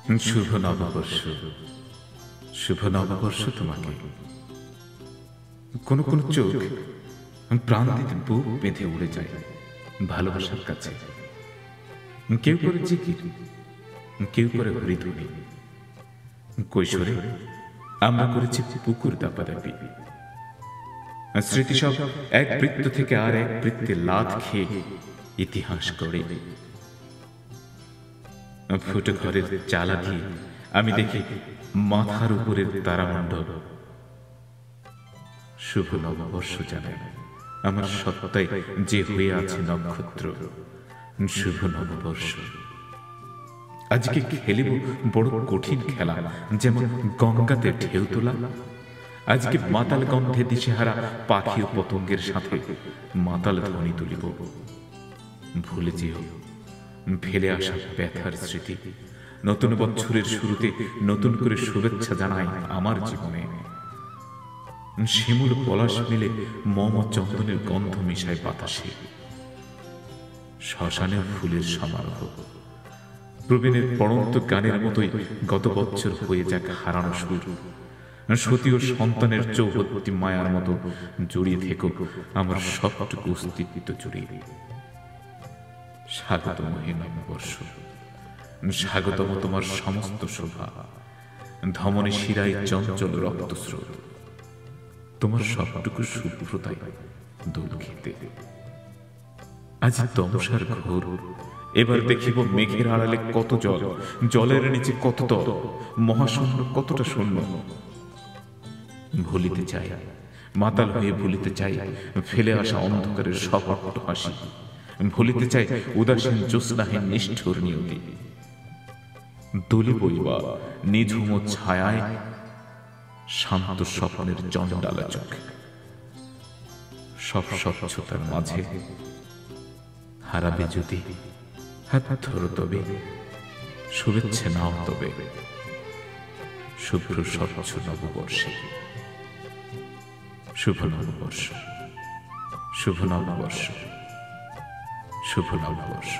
শুভ নববর্ষ। শুভ নববর্ষ তোমাকে। কোন কোন চোখ প্রাণ দিতে বুক বেঁধে উড়ে যায় ভালোবাসার কাছে। কেউ করে জিকির, কেউ করে হরিধ্বনি। কৈশোরে আমরা করেছি পুকুর দাপাদাপি। স্মৃতি সব এক বৃত্ত থেকে আর এক বৃত্তে লাথ খেয়ে ইতিহাস করে। ফুটো ঘরের চালা দিয়ে আমি দেখি মাথার উপরের তারামণ্ডল। শুভ নববর্ষ জানাই আমার সত্তায় যে হয়ে আছে নক্ষত্র। শুভ নববর্ষ। আজকে খেলিব বড় কঠিন খেলা, যেমন গঙ্গাতে ঢেউ তোলা। আজকে মাতাল গন্ধে দিশেহারা পাখি ও পতঙ্গের সাথে মাতাল ধ্বনি তুলিব। ভুলে যেও ফেলে আসা ব্যথার স্মৃতি। নতুন বছরের শুরুতে নতুন করে শুভেচ্ছা জানাই আমার জীবনে। শিমুল পলাশ মিলে মম চন্দনের গন্ধ মিশায় বাতাসে। শ্মশানের ফুলের সমারোহ। প্রবীণের পড়ন্ত গানের মতোই গত বছর হয়ে যাক হারানো সুর। সতী ও সন্তানের চৌহদ্দি মায়ার মতো জড়িয়ে থেকো আমার সবটুকু অস্তিত্ব জুড়িয়ে। স্বাগতম হে নববর্ষ, স্বাগতম তোমার সমস্ত শোভা। ধমনী শিরায় চঞ্চল রক্তস্রোত, তোমার সবটুকু শুভ্রতায় দোল খেতে। আজ তমসার ঘোর, এবার দেখিব মেঘের আড়ালে কত জল, জলের নিচে কত তল, মহাশূন্য কতটা শূন্য। ভুলিতে চাই, মাতাল হয়ে ভুলিতে চাই ফেলে আসা অন্ধকারের সপট্ট হাসি। ভুলিতে চাই উদাসীন জ্যোৎস্নাহীন নিষ্ঠুর নিয়তি। দোলে বইবা নিঝুম ছায়ায় শান্ত স্বপ্নের জঞ্জালা চোখ। সব স্বচ্ছতার মাঝে হারাবে যদি হাত ধরো তবে, শুভেচ্ছা নাও তবে। শুভ্র স্বচ্ছ নববর্ষে। শুভ নববর্ষ, শুভ নববর্ষ, শুভ নববর্ষ।